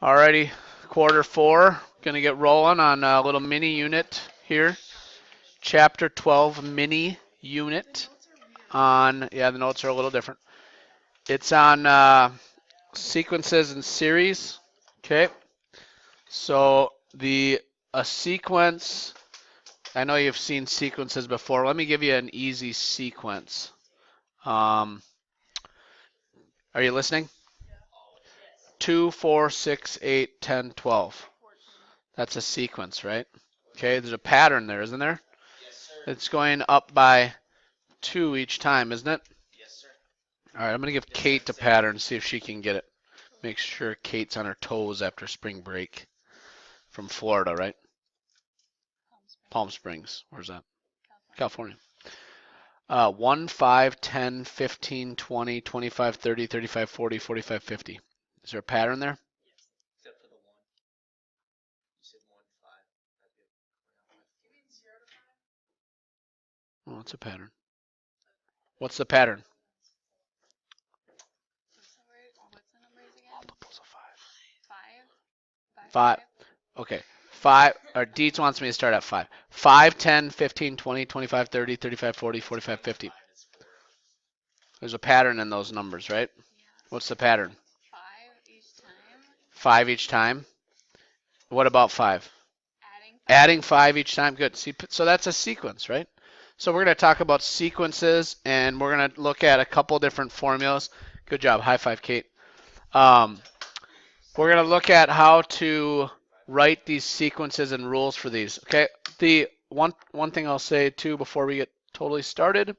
Alrighty, quarter 4, gonna get rolling on a little mini unit here. Chapter 12 mini unit on, yeah, the notes are a little different. It's on sequences and series. Okay, so a sequence, I know you've seen sequences before. Let me give you an easy sequence. Are you listening? 2, 4, 6, 8, 10, 12. That's a sequence, right? Okay, there's a pattern there, isn't there? Yes, sir. It's going up by 2 each time, isn't it? Yes, sir. All right, I'm going to give Kate a pattern, see if she can get it. Make sure Kate's on her toes after spring break from Florida, right? Palm Springs. Where's that? California. 1, 5, 10, 15, 20, 25, 30, 35, 40, 45, 50. Is there a pattern there? Except for the 1. You said 1, 5. Oh, it's a pattern. What's the pattern? Multiples of 5. 5. Okay. 5, or Dietz wants me to start at 5. 5, 10, 15, 20, 25, 30, 35, 40, 45, 50. There's a pattern in those numbers, right? What's the pattern? 5 each time. 5 each time. What about 5? Adding 5. Adding 5 each time. Good. See, so that's a sequence, right? So we're going to talk about sequences, and we're going to look at a couple different formulas. Good job. High five, Kate. We're going to look at how to write these sequences and rules for these. Okay. The one thing I'll say too before we get totally started,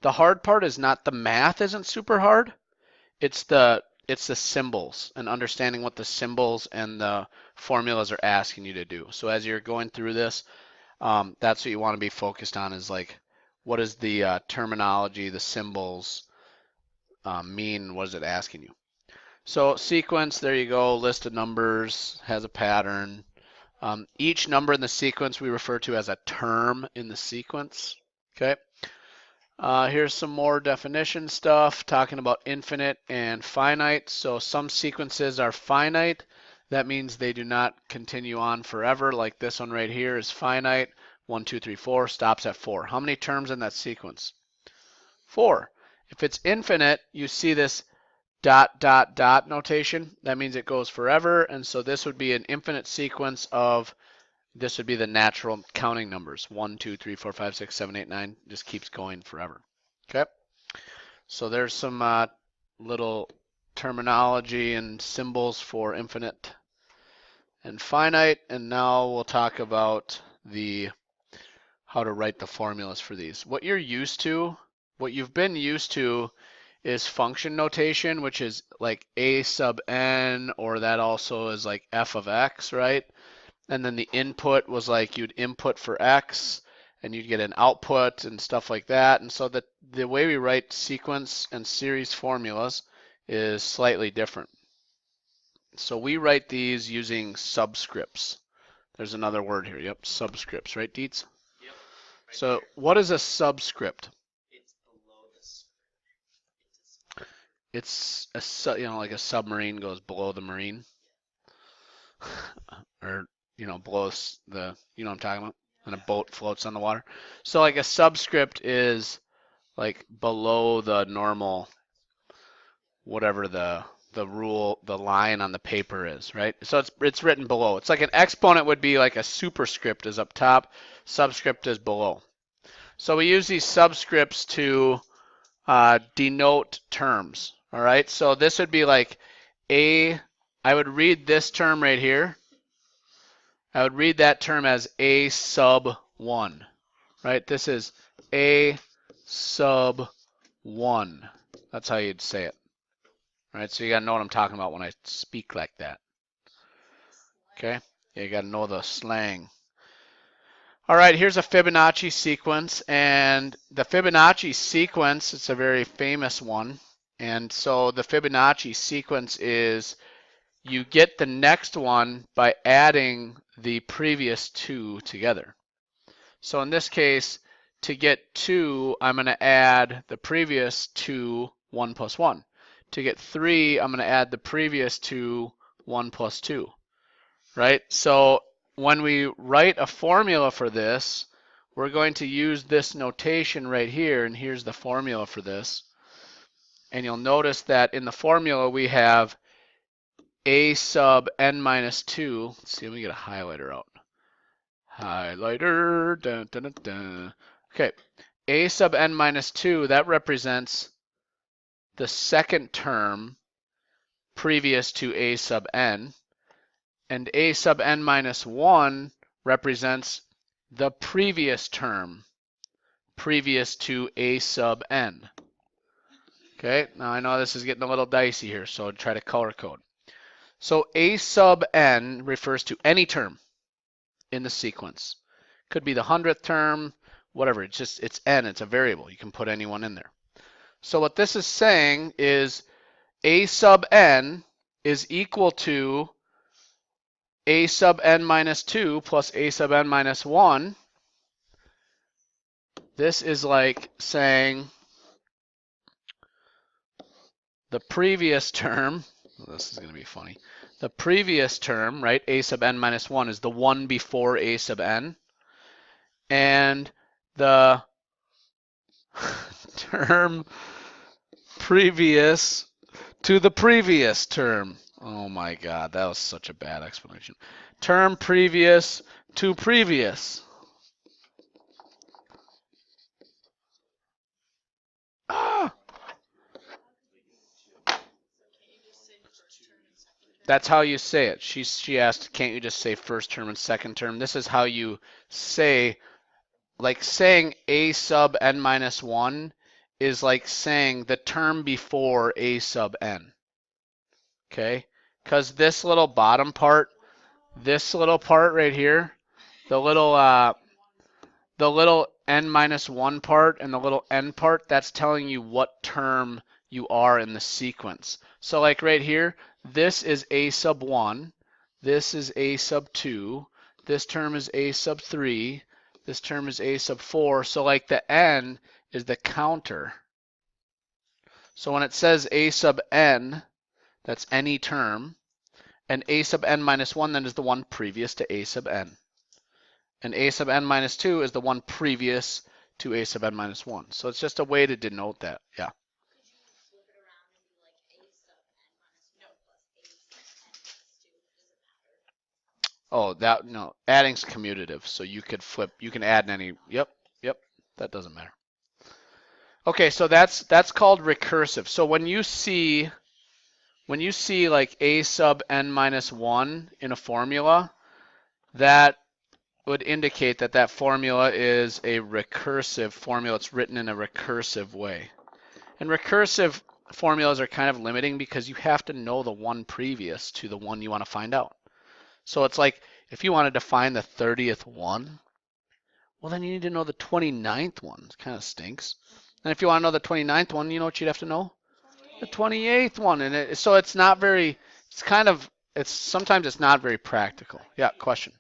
the hard part is not the math isn't super hard. It's the symbols and understanding what the symbols and the formulas are asking you to do. So as you're going through this, that's what you want to be focused on, is like, what is the terminology, the symbols mean? What is it asking you? So sequence, there you go, list of numbers, has a pattern. Each number in the sequence we refer to as a term in the sequence. Okay. Here's some more definition stuff talking about infinite and finite. So some sequences are finite. That means they do not continue on forever. Like this one right here is finite. 1, 2, 3, 4 stops at 4. How many terms in that sequence? 4. If it's infinite, you see this dot, dot, dot notation. That means it goes forever. And so this would be an infinite sequence of, this would be the natural counting numbers. 1, 2, 3, 4, 5, 6, 7, 8, 9. Just keeps going forever. Okay. So there's some little terminology and symbols for infinite and finite. And now we'll talk about how to write the formulas for these. What you've been used to is function notation, which is like a sub n, or that also is like f of x, right? And then the input was like you'd input for x and you'd get an output and stuff like that. And so the way we write sequence and series formulas is slightly different. So we write these using subscripts. There's another word here. Yep, subscripts, right, Dietz? Yep. Right So here. what is a subscript? It's below the script. It's like a submarine goes below the marine, or below the, what I'm talking about, and a boat floats on the water. So like a subscript is like below the normal, whatever the rule, the line on the paper is, right? So it's written below. It's like an exponent would be like a superscript is up top, subscript is below. So we use these subscripts to denote terms. All right, so this would be like I would read this term right here. I would read that term as a sub 1, right? This is a sub 1. That's how you'd say it. All right, so you got to know what I'm talking about when I speak like that. Okay, yeah, you got to know the slang. All right, here's a Fibonacci sequence, and the Fibonacci sequence, it's a very famous one. And so the Fibonacci sequence is you get the next one by adding the previous 2 together. So in this case, to get 2, I'm going to add the previous 2, 1 plus 1. To get 3, I'm going to add the previous 2, 1 plus 2, right? So when we write a formula for this, we're going to use this notation right here, and here's the formula for this. And you'll notice that in the formula we have a sub n minus 2. Let's see, let me get a highlighter out. Highlighter, dun, dun, dun, dun. Okay, a sub n minus 2, that represents the second term previous to a sub n, and a sub n minus 1 represents the previous term previous to a sub n. Okay, now I know this is getting a little dicey here, so I'll try to color code. So a sub n refers to any term in the sequence. Could be the 100th term, whatever, it's n, it's a variable. You can put anyone in there. So what this is saying is a sub n is equal to a sub n minus 2 plus a sub n minus 1. This is like saying the previous term, this is going to be funny, the previous term, right, a sub n minus 1 is the one before a sub n, and the term previous to the previous term. Oh my God, that was such a bad explanation. Term previous to previous. Ah. That's how you say it. She asked, can't you just say first term and second term? This is how you say, like saying a sub n minus 1 is like saying the term before a sub n. Okay? Because this little bottom part, this little part right here, the little n minus 1 part and the little n part, that's telling you what term you are in the sequence. So like right here, this is a sub 1, this is a sub 2, this term is a sub 3, this term is a sub 4. So like the n is the counter. So when it says a sub n, that's any term, and a sub n minus 1 then is the one previous to a sub n. And a sub n minus 2 is the one previous to a sub n minus 1. So it's just a way to denote that. Yeah. Oh, that, no, adding's commutative. So you could flip, you can add any, yep, that doesn't matter. Okay, so that's called recursive. So when you see like a sub n minus 1 in a formula, that would indicate that that formula is a recursive formula. It's written in a recursive way. And recursive formulas are kind of limiting because you have to know the one previous to the one you want to find out. So it's like if you wanted to find the 30th one, well, then you need to know the 29th one. It kind of stinks. And if you want to know the 29th one, you know what you'd have to know? The 28th one. And so it's not very, it's kind of, it's sometimes it's not very practical. Yeah, question.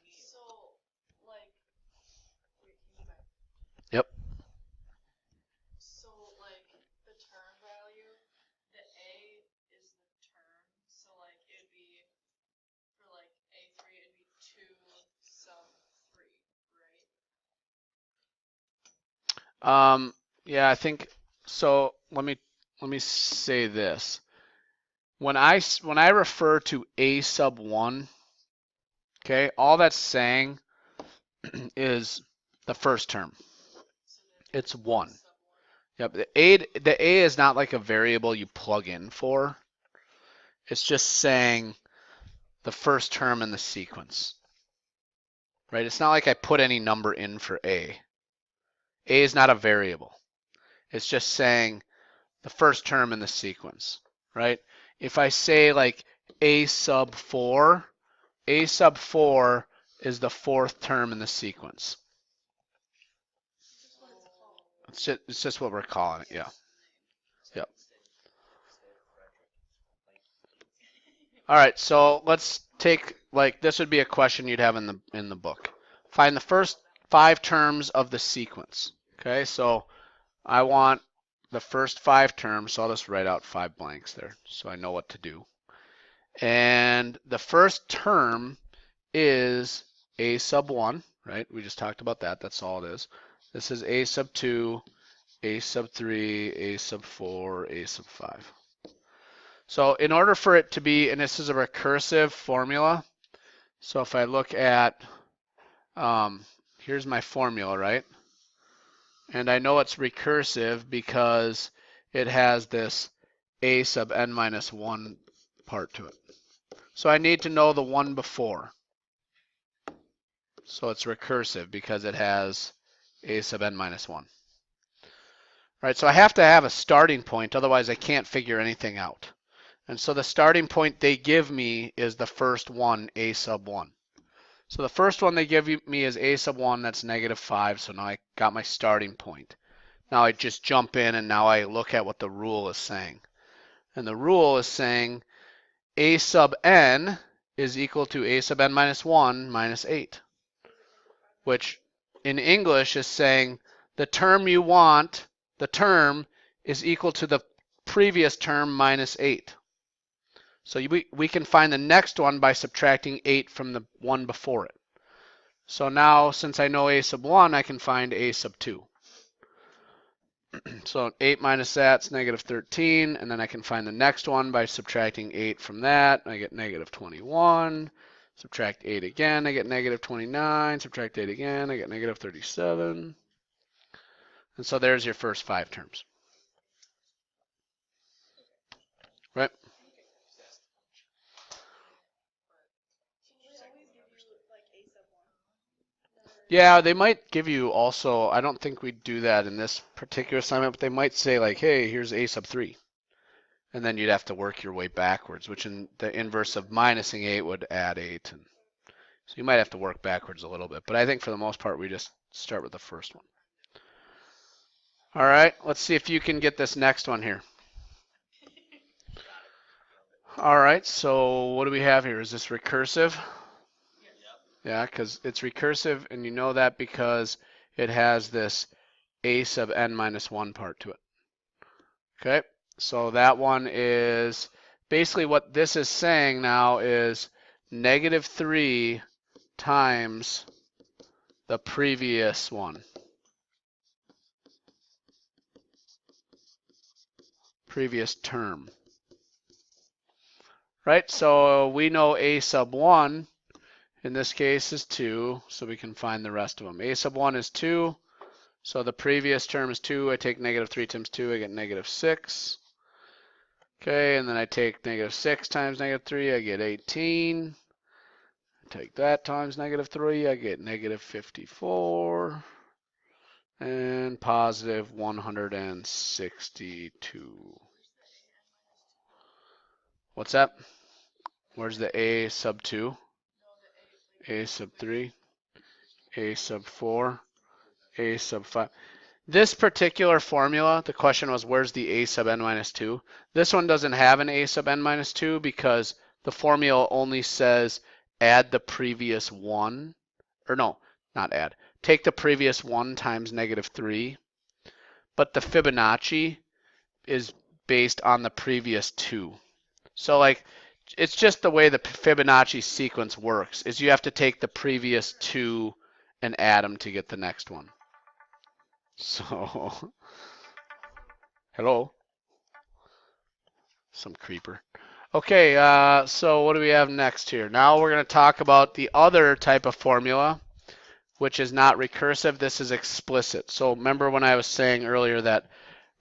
Yep. So, like, the term value, the A is the term, so, like, it'd be, for, like, A3, it'd be 2 sub 3, right? Yeah, I think, so let me say this. When I refer to a sub 1, okay, all that's saying is the first term. It's 1. Yep, the A is not like a variable you plug in for. It's just saying the first term in the sequence. Right? It's not like I put any number in for A. A is not a variable. It's just saying the first term in the sequence, right? If I say like a sub 4 is the fourth term in the sequence. It's just what we're calling it, yeah. Yep. All right, so let's take, like, this would be a question you'd have in the book. Find the first 5 terms of the sequence. Okay, so I want the first 5 terms, so I'll just write out 5 blanks there so I know what to do. And the first term is a sub 1, right? We just talked about that. That's all it is. This is a sub 2, a sub 3, a sub 4, a sub 5. So in order for it to be, and this is a recursive formula, so if I look at, here's my formula, right? And I know it's recursive because it has this a sub n minus 1 part to it. So I need to know the one before. So it's recursive because it has a sub n minus 1. Right, so I have to have a starting point, otherwise I can't figure anything out. And so the starting point they give me is the first one, a sub 1. So the first one they give me is a sub 1, that's negative 5, so now I got my starting point. Now I just jump in and now I look at what the rule is saying. And the rule is saying a sub n is equal to a sub n minus 1 minus 8, which in English is saying the term you want, the term is equal to the previous term minus 8. So we can find the next one by subtracting 8 from the one before it. So now, since I know a sub 1, I can find a sub 2. So 8 minus that's negative 13, and then I can find the next one by subtracting 8 from that. I get negative 21. Subtract 8 again, I get negative 29. Subtract 8 again, I get negative 37. And so there's your first 5 terms. Right? Yeah, they might give you also, I don't think we'd do that in this particular assignment, but they might say like, hey, here's a sub 3. And then you'd have to work your way backwards, which in the inverse of minusing 8 would add 8. And so you might have to work backwards a little bit. But I think for the most part, we just start with the first one. All right, let's see if you can get this next one here. All right, so what do we have here? Is this recursive? Yeah, because it's recursive, and you know that because it has this a sub n minus 1 part to it. Okay, so that one is basically what this is saying now is negative 3 times the previous one. Previous term. Right, so we know a sub 1 in this case is 2, so we can find the rest of them. A sub 1 is 2, so the previous term is 2. I take negative 3 times 2, I get negative 6. Okay, and then I take negative 6 times negative 3, I get 18. Take that times negative 3, I get negative 54. And positive 162. What's that? Where's the a sub 2? A sub 3, a sub 4, a sub 5. This particular formula, the question was where's the a sub n minus 2? This one doesn't have an a sub n minus 2 because the formula only says add the previous one, or no, not add. Take the previous 1 times negative 3, but the Fibonacci is based on the previous 2. So like, it's just the way the Fibonacci sequence works, is you have to take the previous 2 and add them to get the next one. So, hello? Some creeper. Okay, so what do we have next here? Now we're going to talk about the other type of formula, which is not recursive. This is explicit. So remember when I was saying earlier that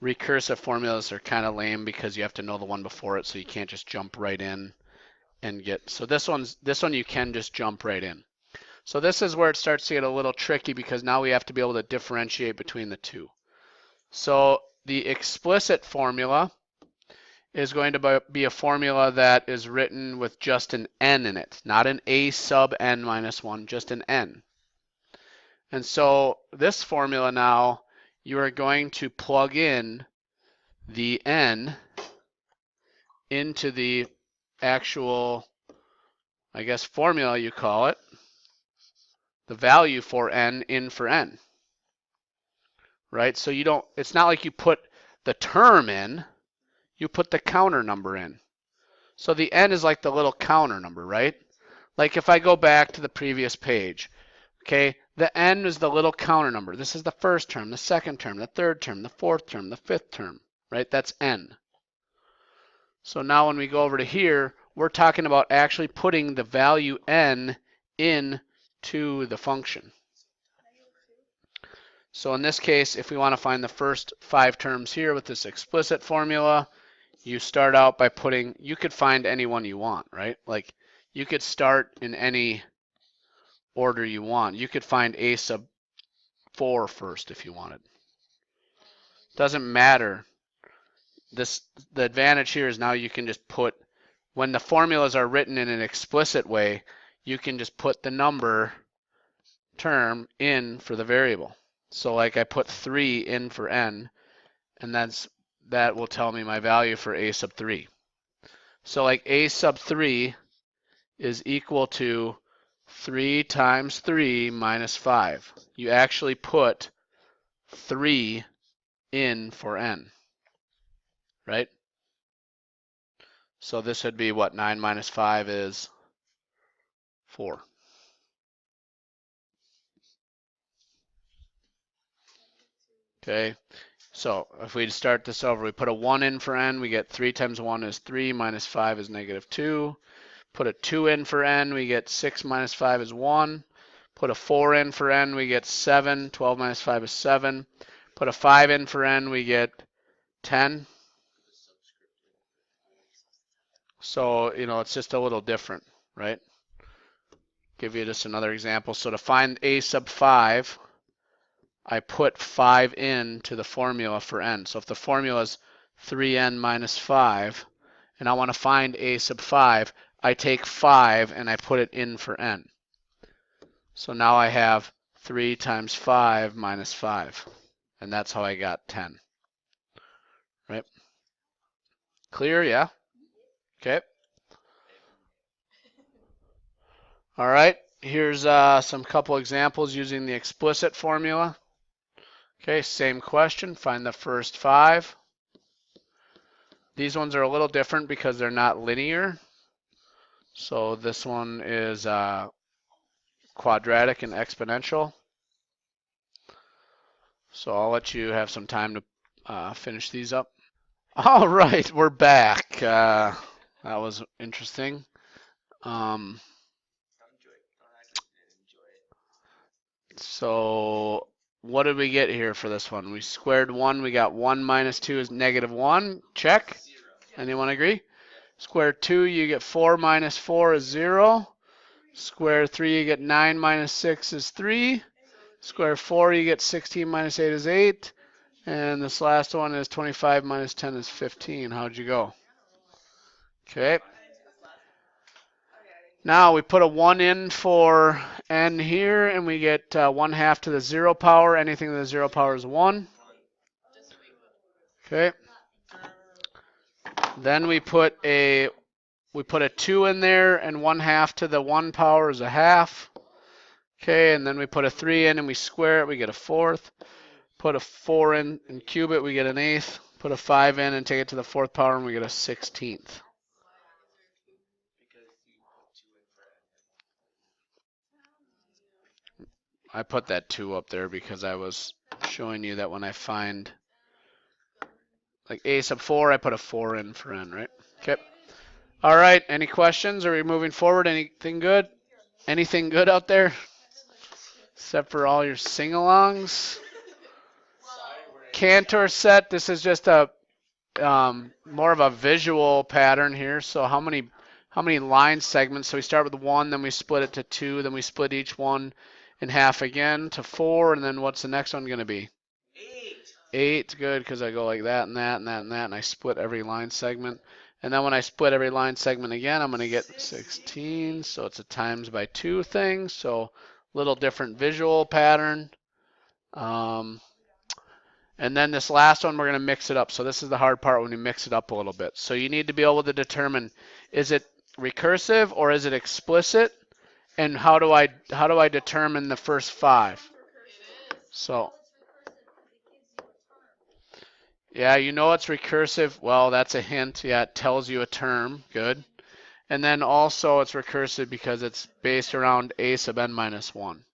recursive formulas are kind of lame because you have to know the one before it, so you can't just jump right in and get. So this one you can just jump right in. So this is where it starts to get a little tricky because now we have to be able to differentiate between the two. So the explicit formula is going to be a formula that is written with just an n in it, not an a sub n minus 1, just an n. And so this formula now, you are going to plug in the n into the actual, I guess, formula you call it, the value for n in for n, right? So you don't, it's not like you put the term in, you put the counter number in. So the n is like the little counter number, right? Like if I go back to the previous page, okay, the n is the little counter number. This is the first term, the second term, the third term, the fourth term, the fifth term, right? That's n. So now when we go over to here, we're talking about actually putting the value n in to the function. So in this case, if we want to find the first 5 terms here with this explicit formula, you start out by putting, you could find any one you want, right? Like you could start in any order you want. You could find a sub 4 first if you wanted. Doesn't matter. The advantage here is now you can just put, when the formulas are written in an explicit way, you can just put the number term in for the variable. So like I put 3 in for n, and that will tell me my value for a sub 3. So like a sub 3 is equal to 3 times 3 minus 5. You actually put 3 in for n, right? So this would be what? 9 minus 5 is 4. Okay, so if we start this over, we put a 1 in for n, we get 3 times 1 is 3, minus 5 is negative 2. Put a 2 in for n, we get 6 minus 5 is 1. Put a 4 in for n, we get 7. 12 minus 5 is 7. Put a 5 in for n, we get 10. So, it's just a little different, right? Give you just another example. So to find a sub 5, I put 5 in to the formula for n. So if the formula is 3n minus 5, and I want to find a sub 5, I take 5 and I put it in for n. So now I have 3 times 5 minus 5. And that's how I got 10. Right? Clear? Yeah? Okay. All right. Here's some couple examples using the explicit formula. Okay, same question. Find the first 5. These ones are a little different because they're not linear. So this one is quadratic and exponential. So I'll let you have some time to finish these up. All right, we're back. That was interesting. So what did we get here for this one? We squared 1. We got 1 minus 2 is negative 1. Check. Anyone agree? Square 2, you get 4 minus 4 is 0. Square 3, you get 9 minus 6 is 3. Square 4, you get 16 minus 8 is 8. And this last one is 25 minus 10 is 15. How'd you go? Okay. Now we put a 1 in for n here, and we get 1/2 to the 0 power. Anything to the 0 power is 1. Okay. Then we put a 2 in there, and 1/2 to the 1 power is a 1/2. Okay, and then we put a 3 in and we square it, we get a 4th. Put a 4 in and cube it, we get an 1/8. Put a 5 in and take it to the 4th power, and we get a 16th. I put that 2 up there because I was showing you that when I find like a sub 4, I put a 4 in for n, right? Okay. All right, any questions? Are we moving forward? Anything good? Anything good out there? Except for all your sing-alongs. Cantor set, this is just a more of a visual pattern here. So how many line segments? So we start with 1, then we split it to 2, then we split each one in half again to 4, and then what's the next one going to be? 8. Good, because I go like that and that and that and that, and I split every line segment. And then when I split every line segment again, I'm going to get 16. So it's a times by 2 thing. So little different visual pattern. And then this last one, we're going to mix it up. So this is the hard part when you mix it up a little bit. So you need to be able to determine, is it recursive or is it explicit? And how do I determine the first 5? So yeah, you know it's recursive. Well, that's a hint. Yeah, it tells you a term. Good. And then also it's recursive because it's based around a sub n minus 1.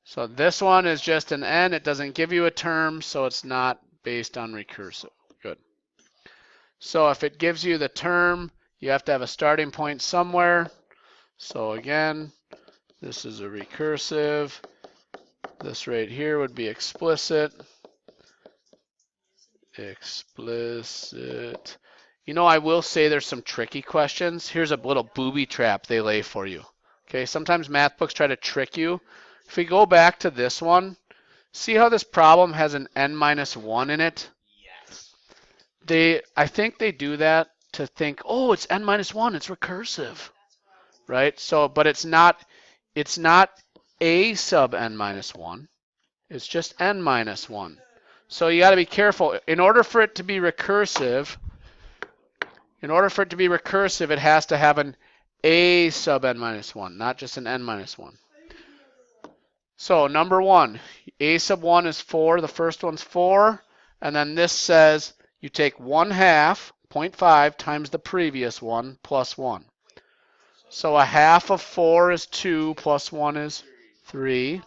So this one is just an n. It doesn't give you a term, so it's not based on recursive. Good. So if it gives you the term, you have to have a starting point somewhere. So again, this is a recursive. This right here would be explicit. Explicit. You know, I will say there's some tricky questions. Here's a little booby trap they lay for you. Okay, sometimes math books try to trick you. If we go back to this one, see how this problem has an n minus 1 in it? Yes. I think they do that to think, oh, it's n minus 1, it's recursive. Right? So, but it's not a sub n minus 1. It's just n minus 1. So you got to be careful. In order for it to be recursive, it has to have an a sub n minus 1, not just an n minus 1. So number 1, a sub 1 is 4. The first one's 4. And then this says you take 1/2, 0.5, times the previous one plus 1. So a half of 4 is 2 plus 1 is 3.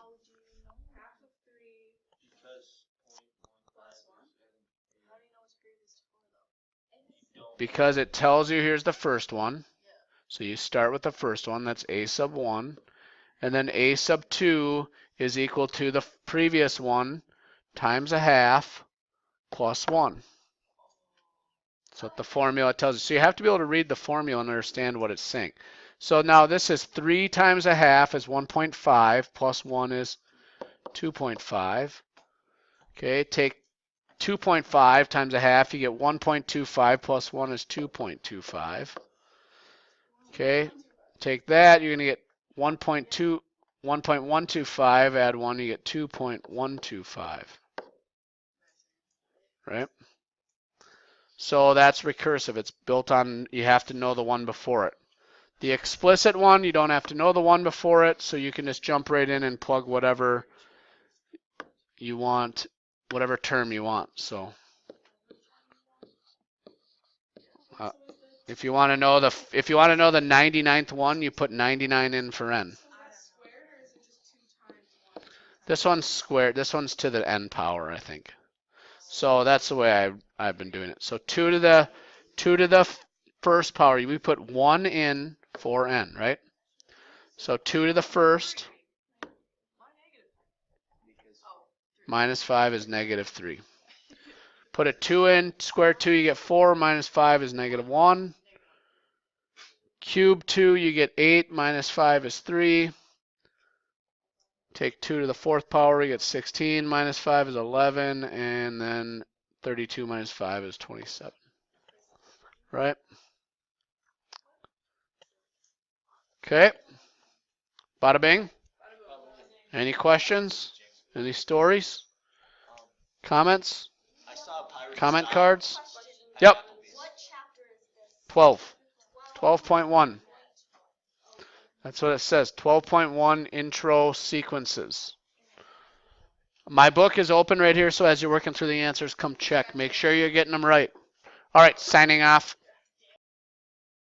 Because it tells you here's the first one. So you start with the first one, that's a sub 1. And then a sub 2 is equal to the previous one times a half plus 1. That's what the formula tells you. So you have to be able to read the formula and understand what it's saying. So now this is 3 times a half is 1.5 plus 1 is 2.5. Okay, take 2.5 times a half, you get 1.25 plus 1 is 2.25. Okay, take that, you're going to get 1.125, add 1, you get 2.125. Right? So that's recursive. It's built on, you have to know the one before it. The explicit one, you don't have to know the one before it, so you can just jump right in and plug whatever you want, whatever term you want. So if you want to know the 99th one, you put 99 in for n. This one's squared. This one's to the n power, I think. So that's the way I've been doing it. So 2 to the first power, we put 1 in for n, right? So 2 to the first minus 5 is negative 3. Put a 2 in, square 2, you get 4, minus 5 is negative 1. Cube 2, you get 8, minus 5 is 3. Take 2 to the fourth power, you get 16, minus 5 is 11, and then 32 minus 5 is 27. Right? Okay. Bada bing. Any questions? Any stories? Comments? I saw a pirate Comment style. cards? Yep. What chapter is this? 12. 12.1. That's what it says. 12.1 intro sequences. My book is open right here, so as you're working through the answers, come check. Make sure you're getting them right. All right, signing off.